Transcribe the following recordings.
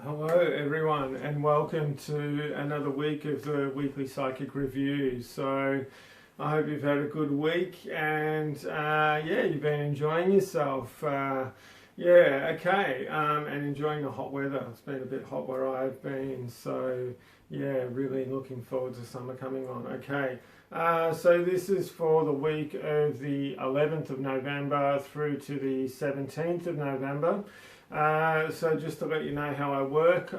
Hello everyone and welcome to another week of the weekly psychic review. So I hope you've had a good week and you've been enjoying yourself. And enjoying the hot weather. It's been a bit hot where I've been, so really looking forward to summer coming on. So this is for the week of the 11th of November through to the 17th of November. So just to let you know how I work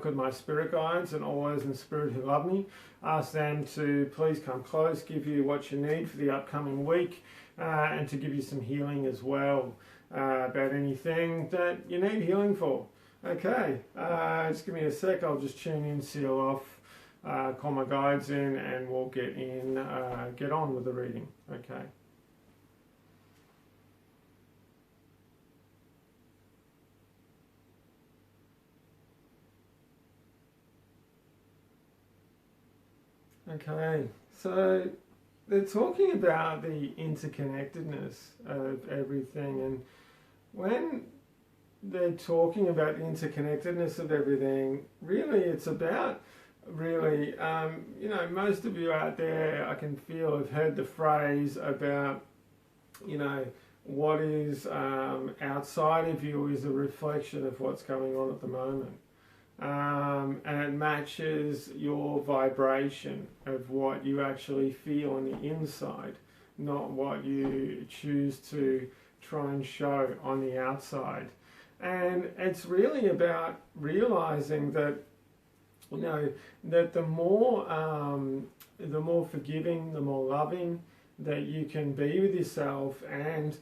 with my spirit guides and all those in spirit who love me. Ask them to please come close, give you what you need for the upcoming week, and to give you some healing as well about anything that you need healing for. Just give me a sec. I'll just tune in, seal off, call my guides in, and we'll get on with the reading. So they're talking about the interconnectedness of everything, and when they're talking about the interconnectedness of everything, really it's about most of you out there, I can feel, have heard the phrase about, what is outside of you is a reflection of what's going on at the moment. And it matches your vibration of what you actually feel on the inside, not what you choose to try and show on the outside. And it's really about realizing that that the more forgiving, the more loving that you can be with yourself, and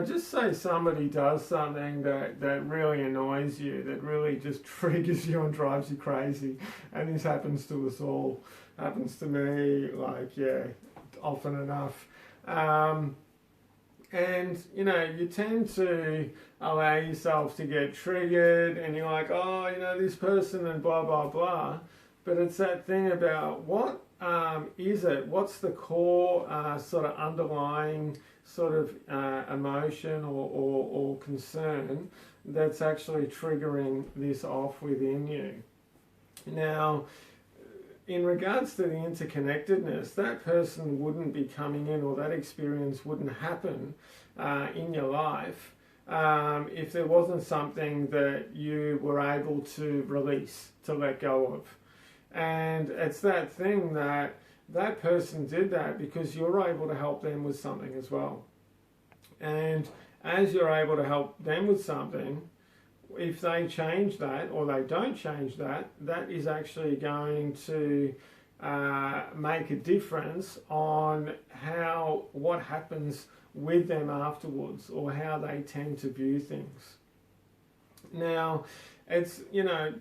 just say somebody does something that really annoys you, that really just triggers you and drives you crazy, and this happens to us all, happens to me, often enough. And you tend to allow yourself to get triggered, and you're like, this person and blah blah blah. But it's that thing about what is it? What's the core sort of underlying sort of emotion or concern that's actually triggering this off within you? Now, in regards to the interconnectedness, that person wouldn't be coming in, or that experience wouldn't happen in your life if there wasn't something that you were able to release, to let go of. And it's that thing that person did that because you're able to help them with something as well. And as you're able to help them with something, if they change that or they don't change that, that is actually going to make a difference on what happens with them afterwards, or how they tend to view things. Now, it's,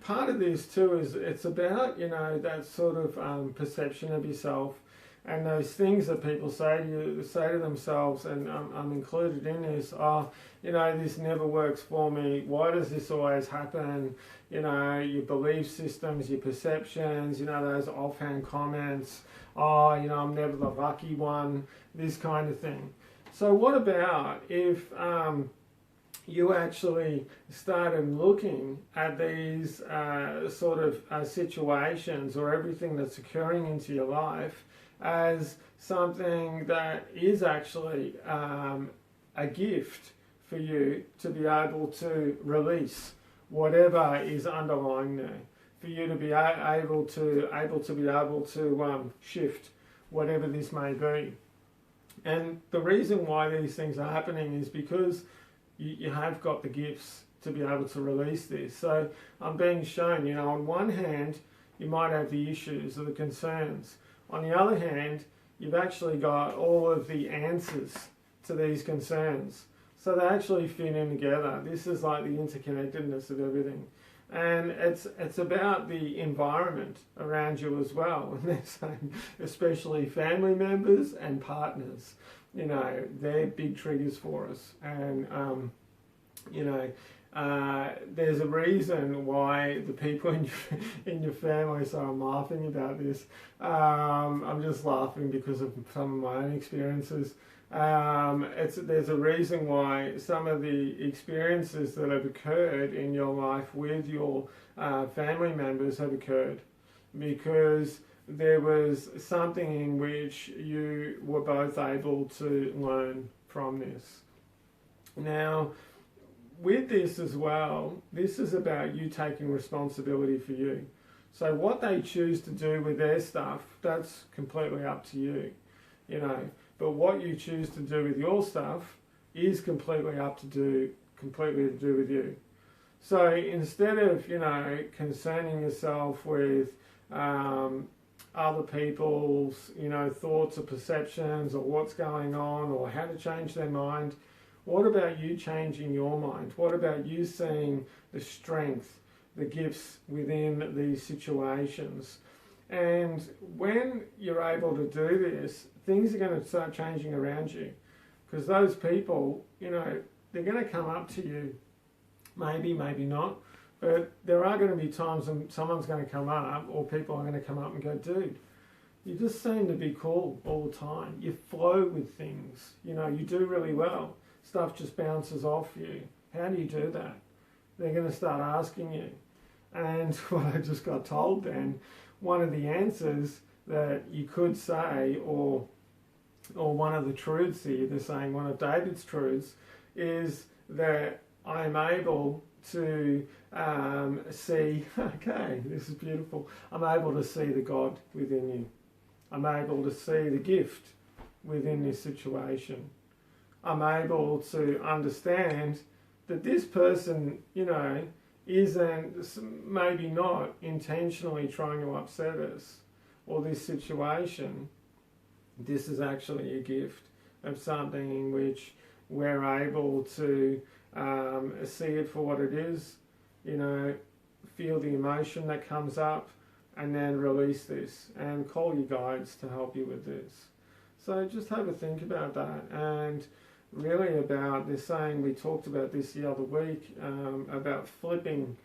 part of this too is it's about, that sort of perception of yourself, and those things that people say to themselves, and I'm included in this, this never works for me, why does this always happen? Your belief systems, your perceptions, those offhand comments, I'm never the lucky one, this kind of thing. So what about if you actually started looking at these sort of situations, or everything that's occurring into your life, as something that is actually a gift for you to be able to release whatever is underlying there, for you to be able to shift whatever this may be. And the reason why these things are happening is because you have got the gifts to be able to release this. So I'm being shown, on one hand, you might have the issues or the concerns. On the other hand, you've actually got all of the answers to these concerns. So they actually fit in together. This is like the interconnectedness of everything. And it's about the environment around you as well. And they're saying, especially family members and partners, they're big triggers for us. And, there's a reason why the people in your family, so I'm laughing about this, I'm just laughing because of some of my own experiences. There's a reason why some of the experiences that have occurred in your life with your family members have occurred, because there was something in which you were both able to learn from this. Now, with this as well, this is about you taking responsibility for you. So what they choose to do with their stuff, that's completely up to you, you know. But what you choose to do with your stuff is completely to do with you. So instead of, you know, concerning yourself with other people's, you know, thoughts or perceptions or what's going on or how to change their mind, what about you changing your mind? What about you seeing the strength, the gifts within these situations? And when you're able to do this, things are going to start changing around you. Because those people, you know, they're going to come up to you. Maybe, maybe not. But there are going to be times when someone's going to come up, or people are going to come up and go, dude, you just seem to be cool all the time. You flow with things. You know, you do really well. Stuff just bounces off you. How do you do that? They're going to start asking you. And what I just got told then, one of the answers that you could say, or one of the truths here, they're saying one of David's truths, is that I'm able to see, okay, this is beautiful, I'm able to see the God within you. I'm able to see the gift within this situation. I'm able to understand that this person, you know, isn't, maybe not intentionally trying to upset us, or this situation. This is actually a gift of something in which we're able to see it for what it is, you know, feel the emotion that comes up, and then release this and call your guides to help you with this. So just have a think about that. And really about, they're saying, we talked about this the other week, about flipping,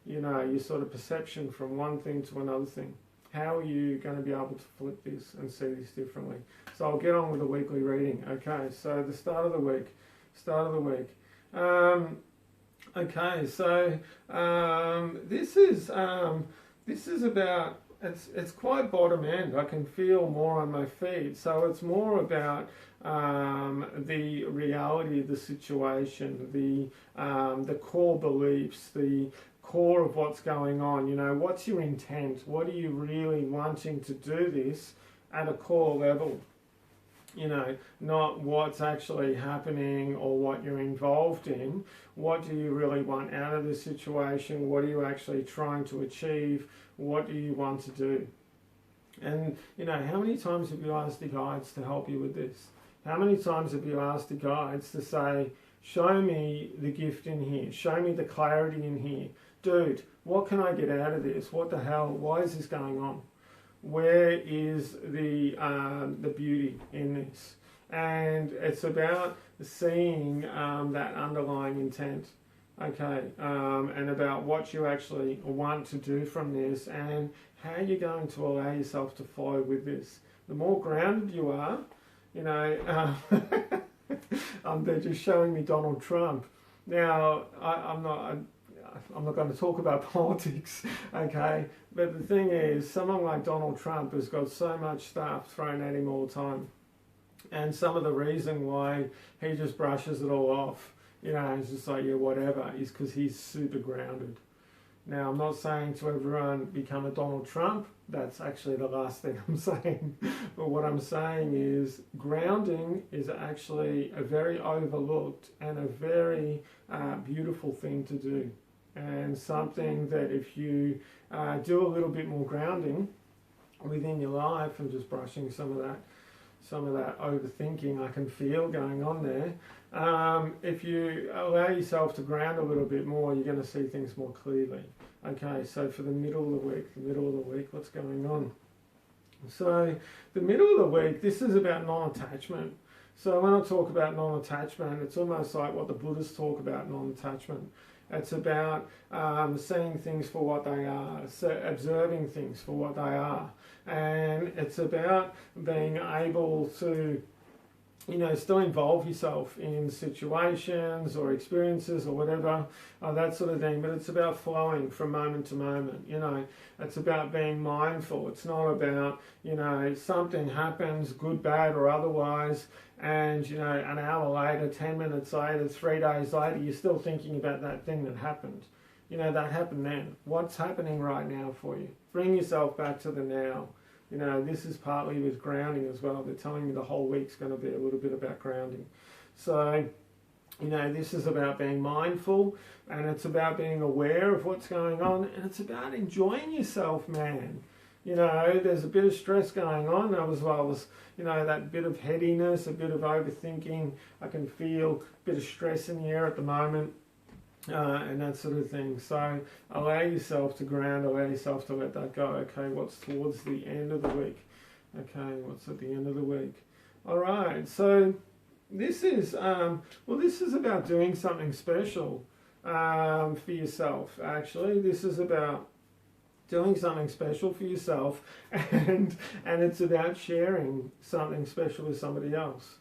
you know, your sort of perception from one thing to another thing. How are you going to be able to flip this and see this differently? So I'll get on with the weekly reading. Okay, so the start of the week. Okay, so this is about, it's quite bottom end. I can feel more on my feet. So it's more about the reality of the situation, the core beliefs, the core of what's going on. You know, what's your intent? What are you really wanting to do this at a core level? You know, not what's actually happening or what you're involved in. What do you really want out of this situation? What are you actually trying to achieve? What do you want to do? And, you know, how many times have you asked the guides to help you with this? How many times have you asked the guides to say, show me the gift in here, show me the clarity in here. Dude, what can I get out of this? What the hell? Why is this going on? Where is the beauty in this? And it's about seeing that underlying intent, okay, and about what you actually want to do from this, and how you're going to allow yourself to flow with this. The more grounded you are, you know, they're just showing me Donald Trump. Now, I'm not going to talk about politics, okay? But the thing is, someone like Donald Trump has got so much stuff thrown at him all the time. And some of the reason why he just brushes it all off, you know, it's just like, yeah, whatever, is because he's super grounded. Now, I'm not saying to everyone, become a Donald Trump. That's actually the last thing I'm saying. But what I'm saying is, grounding is actually a very overlooked and a very beautiful thing to do. And something that if you do a little bit more grounding within your life, and just brushing some of that overthinking I can feel going on there, if you allow yourself to ground a little bit more, you're going to see things more clearly. Okay, so for the middle of the week, what's going on? So the middle of the week, this is about non-attachment. So when I talk about non-attachment, it's almost like what the Buddhists talk about non-attachment. It's about seeing things for what they are, observing things for what they are. And it's about being able to, still involve yourself in situations or experiences or whatever, that sort of thing. But it's about flowing from moment to moment. It's about being mindful. It's not about, something happens, good, bad, or otherwise, and, an hour later, 10 minutes later, 3 days later, you're still thinking about that thing that happened. That happened then. What's happening right now for you? Bring yourself back to the now. This is partly with grounding as well. They're telling me the whole week's going to be a little bit about grounding. So, this is about being mindful, and it's about being aware of what's going on, and it's about enjoying yourself, man. There's a bit of stress going on as well as, that bit of headiness, a bit of overthinking. I can feel a bit of stress in the air at the moment. And that sort of thing. So allow yourself to ground, allow yourself to let that go. Okay, what's towards the end of the week? Okay, what's at the end of the week? All right, so this is about doing something special for yourself, actually. This is about doing something special for yourself, and it's about sharing something special with somebody else.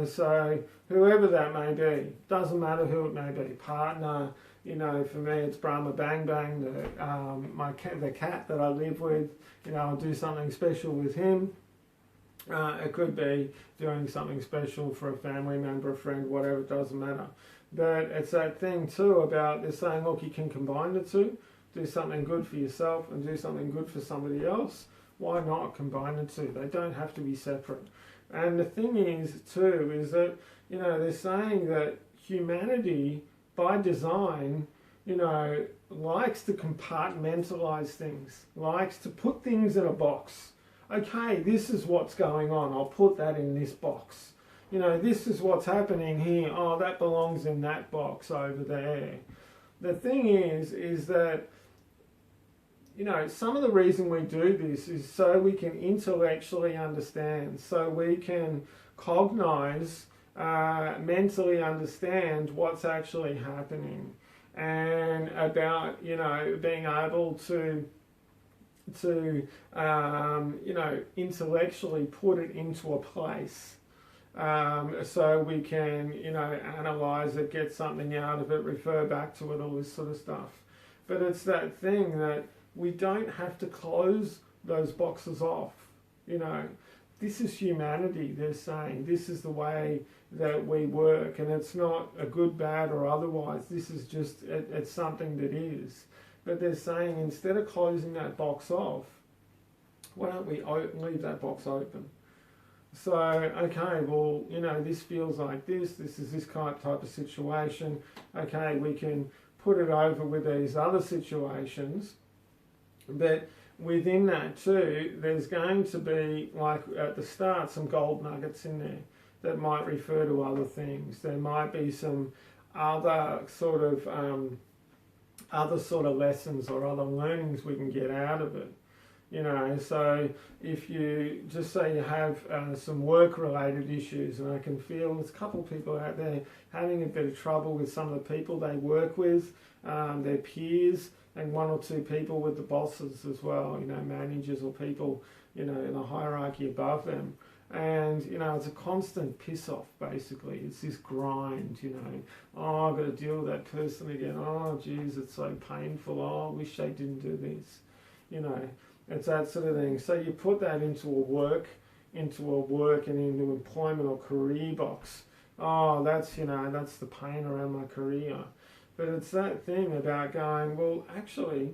So whoever that may be, doesn't matter who it may be, partner, for me it's Brahma Bang Bang, the cat that I live with, I'll do something special with him. It could be doing something special for a family member, a friend, whatever, it doesn't matter. But it's that thing too about they're saying, look, you can combine the two, do something good for yourself and do something good for somebody else. Why not combine the two? They don't have to be separate. And the thing is, too, is that, they're saying that humanity, by design, likes to compartmentalize things, likes to put things in a box. Okay, this is what's going on. I'll put that in this box. This is what's happening here. Oh, that belongs in that box over there. The thing is that, some of the reason we do this is so we can intellectually understand, so we can cognize, mentally understand what's actually happening, and about, being able to intellectually put it into a place, so we can, analyze it, get something out of it, refer back to it, all this sort of stuff. But it's that thing that we don't have to close those boxes off. This is humanity, they're saying. This is the way that we work, and it's not a good, bad, or otherwise. This is just, it's something that is. But they're saying instead of closing that box off, why don't we leave that box open? So, okay, well, this feels like this is this type of situation. Okay, we can put it over with these other situations. But within that too, there's going to be, like at the start, some gold nuggets in there that might refer to other things. There might be some other sort of lessons or other learnings we can get out of it. So if you just say you have some work-related issues, and I can feel there's a couple of people out there having a bit of trouble with some of the people they work with, their peers, and one or two people with the bosses as well, managers or people, in the hierarchy above them. And, it's a constant piss off, basically. It's this grind, oh, I've got to deal with that person again. Oh, geez, it's so painful. Oh, I wish they didn't do this. It's that sort of thing. So you put that into a work and into employment or career box. Oh, that's the pain around my career. But it's that thing about going, well, actually,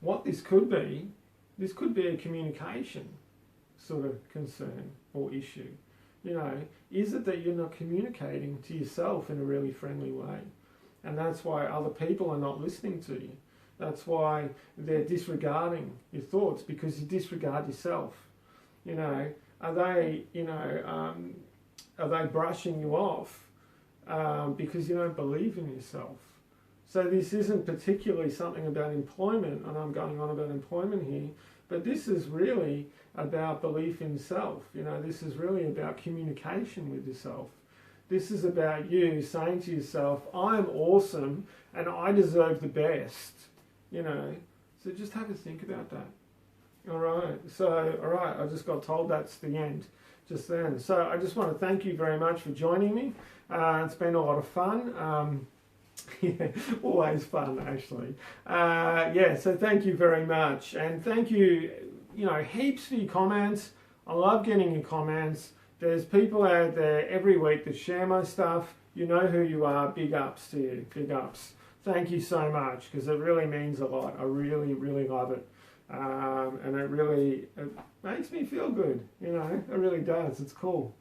what this could be a communication sort of concern or issue. Is it that you're not communicating to yourself in a really friendly way? And that's why other people are not listening to you. That's why they're disregarding your thoughts, because you disregard yourself. Are they brushing you off because you don't believe in yourself? So this isn't particularly something about employment, and I'm going on about employment here, but this is really about belief in self. This is really about communication with yourself. This is about you saying to yourself, I'm awesome and I deserve the best. So just have a think about that. All right, I just got told that's the end. just then. So I just want to thank you very much for joining me. It's been a lot of fun. Yeah, always fun actually. Yeah, so thank you very much, and thank you, heaps for your comments. I love getting your comments. There's people out there every week that share my stuff. You know who you are. Big ups to you. Big ups. Thank you so much, because it really means a lot. I really, really love it. And it makes me feel good. It really does. It's cool.